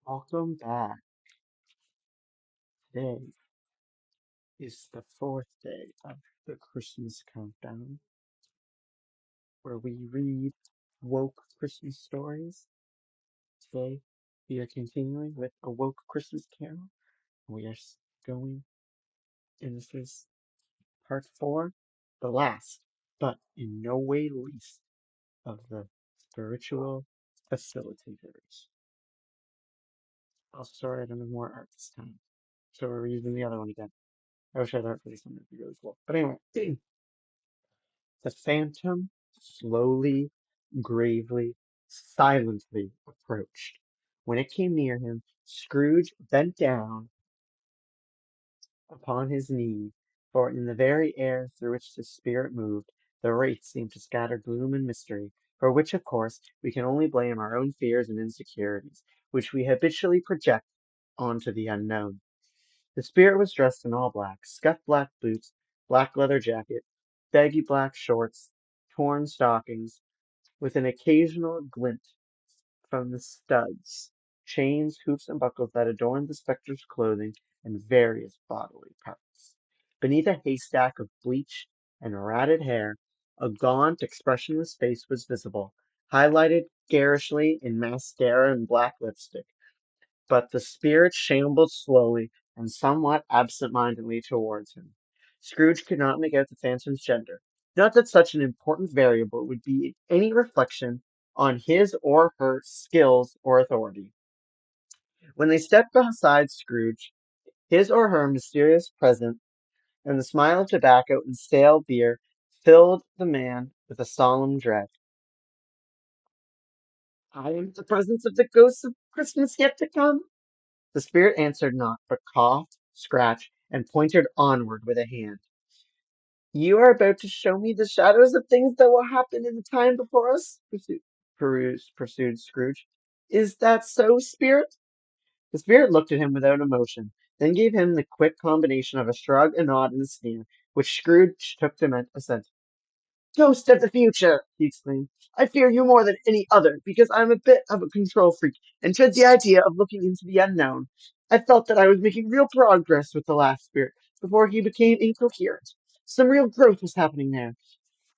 Welcome back. Today is the fourth day of the Christmas countdown, where we read woke Christmas stories. Today, we are continuing with a woke Christmas carol. We are going, and this is part four, the last, but in no way least, of the spiritual facilitators. Also, sorry, I don't have more art this time, so we're using the other one again. I wish I had art for this one, it'd be really cool. But anyway. The phantom slowly, gravely, silently approached. When it came near him, Scrooge bent down upon his knee, for in the very air through which the spirit moved, the wraiths seemed to scatter gloom and mystery, for which, of course, we can only blame our own fears and insecurities, which we habitually project onto the unknown. The spirit was dressed in all black, scuffed black boots, black leather jacket, baggy black shorts, torn stockings, with an occasional glint from the studs, chains, hoops, and buckles that adorned the spectre's clothing and various bodily parts. Beneath a haystack of bleached and ratted hair, a gaunt, expressionless face was visible, highlighted garishly in mascara and black lipstick. But the spirit shambled slowly and somewhat absent-mindedly towards him. Scrooge could not make out the phantom's gender. Not that such an important variable would be any reflection on his or her skills or authority. When they stepped beside Scrooge, his or her mysterious presence and the smile of tobacco and stale beer filled the man with a solemn dread. I am the presence of the ghosts of Christmas yet to come. The spirit answered not, but coughed, scratched, and pointed onward with a hand. You are about to show me the shadows of things that will happen in the time before us? Pursued Scrooge. Is that so, spirit? The spirit looked at him without emotion, then gave him the quick combination of a shrug, a nod, and a sneer, which Scrooge took to mean assent. Ghost of the future! He exclaimed. I fear you more than any other, because I'm a bit of a control freak, and dread the idea of looking into the unknown. I felt that I was making real progress with the last spirit, before he became incoherent. Some real growth was happening there.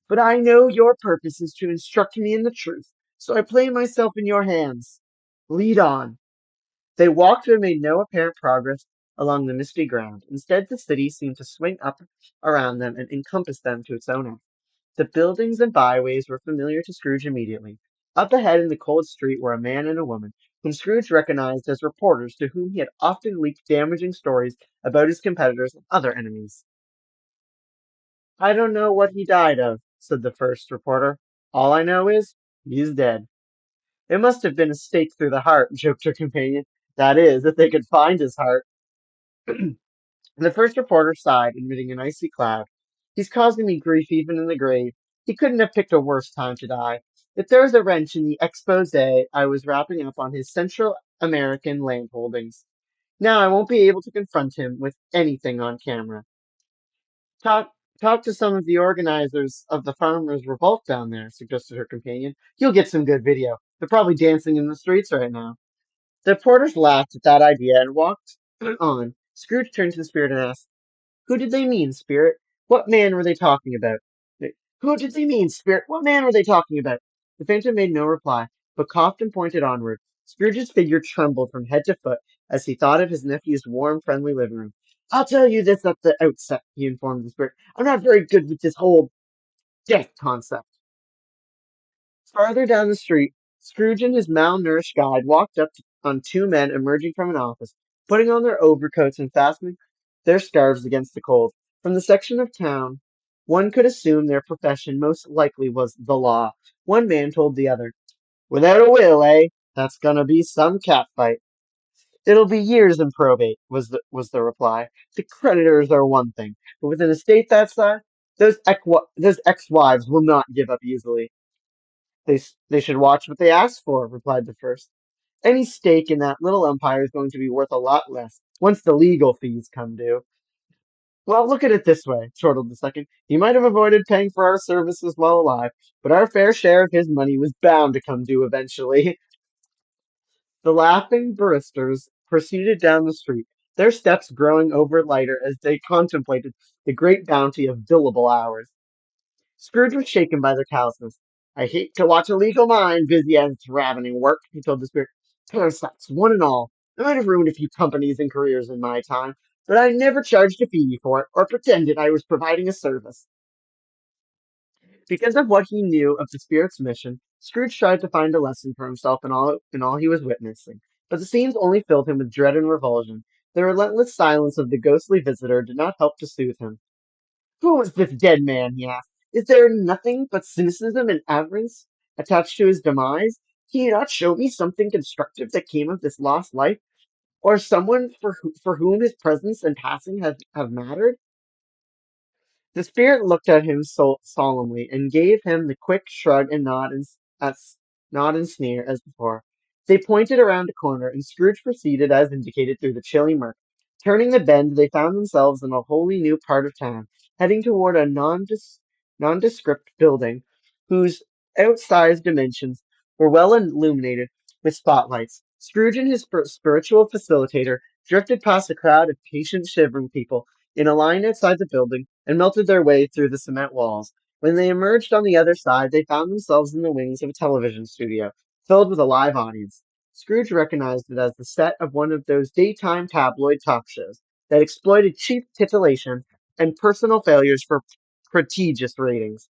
But I know your purpose is to instruct me in the truth, so I play myself in your hands. Lead on. They walked but made no apparent progress along the misty ground. Instead, the city seemed to swing up around them and encompass them to its own end. The buildings and byways were familiar to Scrooge immediately. Up ahead in the cold street were a man and a woman, whom Scrooge recognized as reporters to whom he had often leaked damaging stories about his competitors and other enemies. I don't know what he died of, said the first reporter. All I know is he's dead. It must have been a stake through the heart, joked her companion. That is, if they could find his heart. The first reporter sighed, emitting an icy cloud. He's causing me grief even in the grave. He couldn't have picked a worse time to die. If there was a wrench in the expose I was wrapping up on his Central American land holdings. Now I won't be able to confront him with anything on camera. Talk, talk to some of the organizers of the farmers' revolt down there, suggested her companion. You'll get some good video. They're probably dancing in the streets right now. The reporters laughed at that idea and walked on. Scrooge turned to the spirit and asked, who did they mean, Spirit? What man were they talking about? Who did they mean, Spirit? What man were they talking about? The phantom made no reply, but coughed and pointed onward. Scrooge's figure trembled from head to foot as he thought of his nephew's warm, friendly living room. I'll tell you this at the outset, he informed the spirit. I'm not very good with this whole death concept. Farther down the street, Scrooge and his malnourished guide walked up on two men emerging from an office, putting on their overcoats and fastening their scarves against the cold. From the section of town, one could assume their profession most likely was the law. One man told the other, without a will, eh? That's gonna be some catfight. It'll be years in probate, was the reply. The creditors are one thing, but with an estate that size, those ex-wives will not give up easily. They should watch what they ask for, replied the first. Any stake in that little empire is going to be worth a lot less once the legal fees come due. Well, look at it this way, chortled the second. He might have avoided paying for our services while alive, but our fair share of his money was bound to come due eventually. The laughing barristers proceeded down the street, their steps growing over lighter as they contemplated the great bounty of billable hours. Scrooge was shaken by their callousness. I hate to watch a legal mind busy at its ravening work, he told the spirit. Parasites, one and all. I might have ruined a few companies and careers in my time, but I never charged a fee for it or pretended I was providing a service. Because of what he knew of the spirit's mission, Scrooge tried to find a lesson for himself in all he was witnessing. But the scenes only filled him with dread and revulsion. The relentless silence of the ghostly visitor did not help to soothe him. Who is this dead man? He asked. Is there nothing but cynicism and avarice attached to his demise? Can you not show me something constructive that came of this lost life, or someone for whom his presence and passing have mattered? The spirit looked at him solemnly, and gave him the quick shrug and nod and sneer as before. They pointed around a corner, and Scrooge proceeded as indicated through the chilly murk. Turning the bend, they found themselves in a wholly new part of town, heading toward a nondescript building whose outsized dimensions were well illuminated with spotlights. Scrooge and his spiritual facilitator drifted past a crowd of patient, shivering people in a line outside the building and melted their way through the cement walls. When they emerged on the other side, they found themselves in the wings of a television studio, filled with a live audience. Scrooge recognized it as the set of one of those daytime tabloid talk shows that exploited cheap titillation and personal failures for prestigious ratings.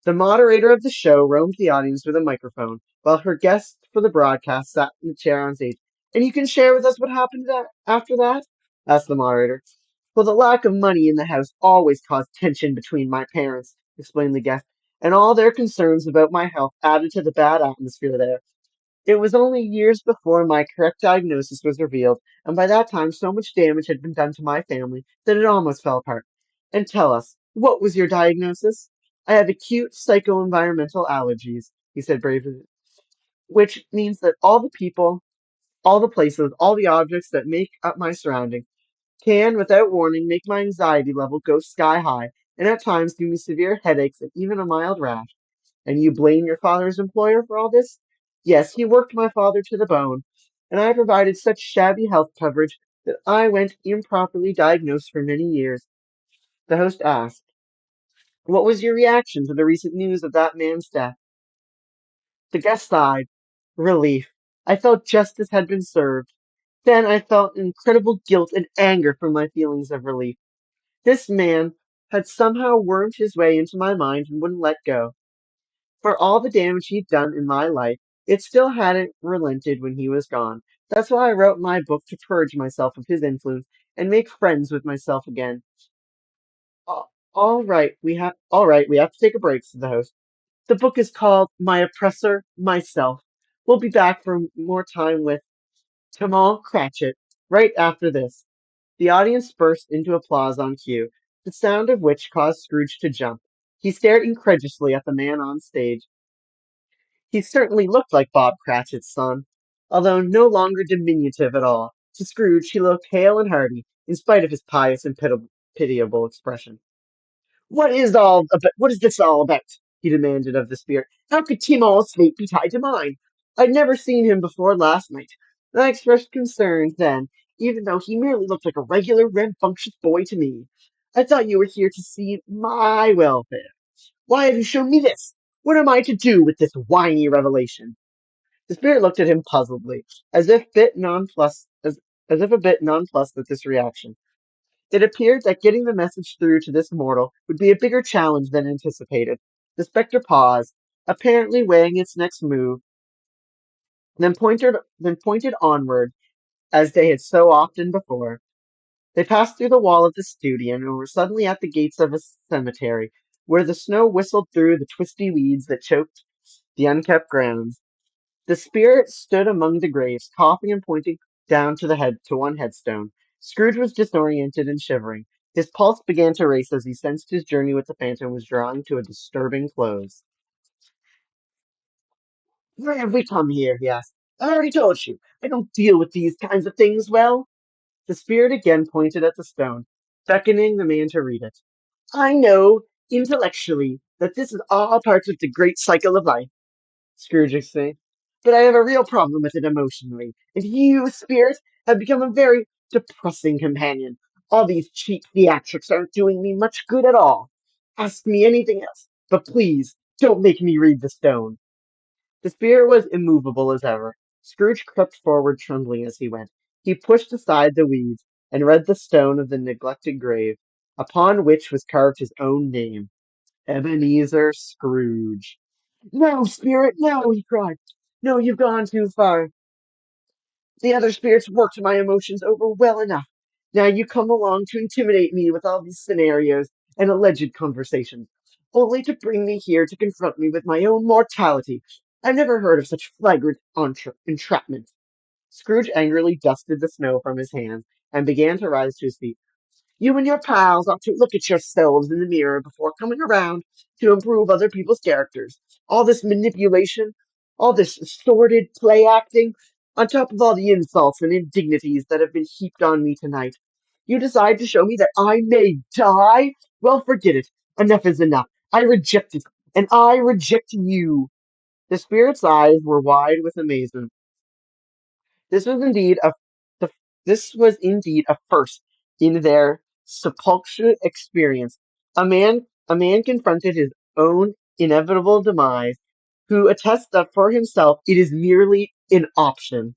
The moderator of the show roamed the audience with a microphone, while her guest for the broadcast sat in the chair on stage. And you can share with us what happened after that? Asked the moderator. Well, the lack of money in the house always caused tension between my parents, explained the guest, and all their concerns about my health added to the bad atmosphere there. It was only years before my correct diagnosis was revealed, and by that time so much damage had been done to my family that it almost fell apart. And tell us, what was your diagnosis? I have acute psycho-environmental allergies, he said bravely, which means that all the people, all the places, all the objects that make up my surrounding can, without warning, make my anxiety level go sky high, and at times give me severe headaches and even a mild rash. And you blame your father's employer for all this? Yes, he worked my father to the bone, and I provided such shabby health coverage that I went improperly diagnosed for many years. The host asked, what was your reaction to the recent news of that man's death? The guest sighed. Relief. I felt justice had been served. Then I felt incredible guilt and anger for my feelings of relief. This man had somehow wormed his way into my mind and wouldn't let go. For all the damage he'd done in my life, it still hadn't relented when he was gone. That's why I wrote my book to purge myself of his influence and make friends with myself again. All right, we have to take a break," said the host. "The book is called My Oppressor, Myself. We'll be back for more time with Tamal Cratchit right after this." The audience burst into applause on cue, the sound of which caused Scrooge to jump. He stared incredulously at the man on stage. He certainly looked like Bob Cratchit's son, although no longer diminutive at all. To Scrooge he looked hale and hearty, in spite of his pious and pitiable expression. What is this all about? He demanded of the spirit. How could Timor's fate be tied to mine? I'd never seen him before last night, and I expressed concern then, even though he merely looked like a regular rambunctious boy to me. I thought you were here to see my welfare. Why have you shown me this? What am I to do with this whiny revelation? The spirit looked at him puzzledly, as if a bit nonplussed at this reaction. It appeared that getting the message through to this mortal would be a bigger challenge than anticipated. The spectre paused, apparently weighing its next move, then pointed onward, as they had so often before. They passed through the wall of the studio and were suddenly at the gates of a cemetery, where the snow whistled through the twisty weeds that choked the unkept grounds. The spirit stood among the graves, coughing and pointing down to one headstone. Scrooge was disoriented and shivering. His pulse began to race as he sensed his journey with the phantom was drawing to a disturbing close. Why have we come here? He asked. I already told you, I don't deal with these kinds of things well. The spirit again pointed at the stone, beckoning the man to read it. I know, intellectually, that this is all part of the great cycle of life, Scrooge exclaimed. but I have a real problem with it emotionally, and you, Spirit, have become a very depressing companion. All these cheap theatrics aren't doing me much good at all. Ask me anything else, but please don't make me read the stone. The spirit was immovable as ever. Scrooge crept forward trembling as he went. He pushed aside the weeds and read the stone of the neglected grave, upon which was carved his own name, Ebenezer Scrooge. No, spirit, no, he cried. No, you've gone too far. The other spirits worked my emotions over well enough. Now you come along to intimidate me with all these scenarios and alleged conversations, only to bring me here to confront me with my own mortality. I've never heard of such flagrant entrapment. Scrooge angrily dusted the snow from his hands and began to rise to his feet. You and your pals ought to look at yourselves in the mirror before coming around to improve other people's characters. All this manipulation, all this sordid play acting, on top of all the insults and indignities that have been heaped on me tonight. You decide to show me that I may die? Well, forget it. Enough is enough. I reject it, and I reject you. The spirit's eyes were wide with amazement. This was indeed the, this was indeed a first in their sepulchral experience. A man confronted his own inevitable demise, who attests that for himself it is merely an option.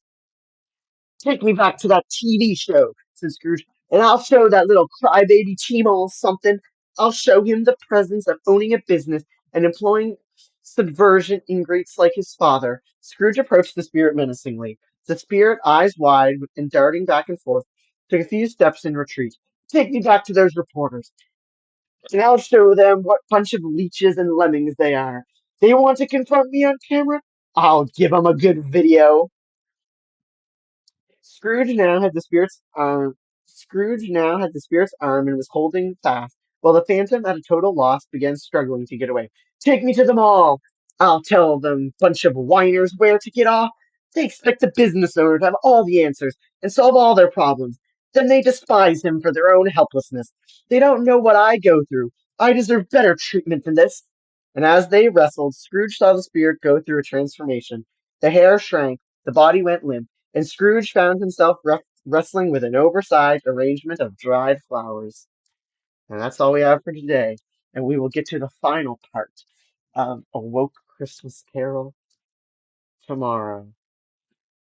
Take me back to that TV show, said Scrooge, and I'll show that little crybaby Chimo something. I'll show him the presence of owning a business and employing subversion ingrates like his father. Scrooge approached the spirit menacingly. The spirit, eyes wide and darting back and forth, took a few steps in retreat. Take me back to those reporters, and I'll show them what bunch of leeches and lemmings they are. They want to confront me on camera? I'll give 'em a good video. Scrooge now had the spirit's arm. Scrooge now had the spirit's arm and was holding fast, while the phantom, at a total loss, began struggling to get away. Take me to them all! I'll tell them bunch of whiners where to get off. They expect the business owner to have all the answers and solve all their problems. Then they despise him for their own helplessness. They don't know what I go through. I deserve better treatment than this. And as they wrestled, Scrooge saw the spirit go through a transformation. The hair shrank, the body went limp, and Scrooge found himself wrestling with an oversized arrangement of dried flowers. And that's all we have for today. And we will get to the final part of A Woke Christmas Carol tomorrow.